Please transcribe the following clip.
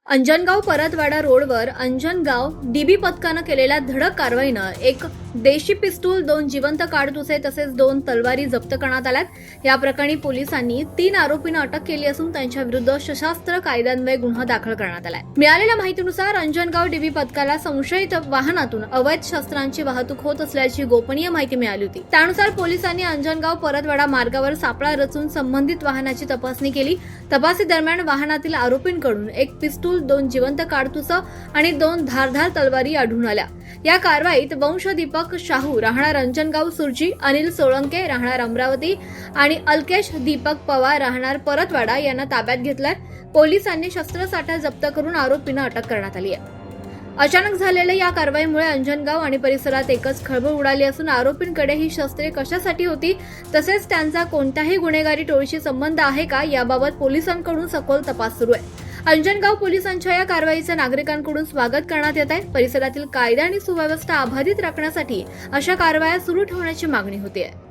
अंजनगाव परतवाडा रोडवर अंजनगाव डीबी पथकानं केलेल्या धडक कारवाईनं एक देशी पिस्तूल, 2 जिवंत काडतुसे तसेच 2 तलवारी जप्त करण्यात आल्यात। या प्रकरणी पोलिसांनी 3 आरोपींना अटक केली असून त्यांच्या विरुद्ध सशस्त्र कायद्यान्वये गुन्हा दाखल करण्यात आलाय। मिळालेल्या माहितीनुसार अंजनगाव डीबी पथकाला संशयित वाहनातून अवैध शस्त्रांची वाहतूक होत असल्याची गोपनीय माहिती मिळाली होती। त्यानुसार पोलिसांनी अंजनगाव परतवाडा मार्गावर सापळा रचून संबंधित वाहनाची तपासणी केली। तपासणी दरम्यान वाहनातील आरोपींकडून एक पिस्तूल, 2 जिवंत काडतुसं आणि 2 धारदार तलवारी आढळून आल्या। या कारवाईत वंश दीपक शाहू राहणार अंजनगाव सुरजी, अनिल सोळंके राहणार अमरावती आणि अल्केश दीपक पवार राहणार परतवाडा यांना ताब्यात घेतलाय। पोलिसांनी शस्त्रसाठा जप्त करून आरोपींना अटक करण्यात आली आहे। अचानक झालेल्या या कारवाईमुळे अंजनगाव आणि परिसरात एकच खळबळ उडाली असून आरोपींकडे ही शस्त्रे कशासाठी होती तसेच त्यांचा कोणत्याही गुन्हेगारी टोळीशी संबंध आहे का याबाबत पोलिसांकडून सखोल तपास सुरू आहे। अंजनगाव पोलिसांच्या या कारवाईचं नागरिकांकडून स्वागत करण्यात येत आहे। परिसरातील कायदा आणि सुव्यवस्था अबाधित राखण्यासाठी अशा कारवाया सुरू ठेवण्याची मागणी होती आहे।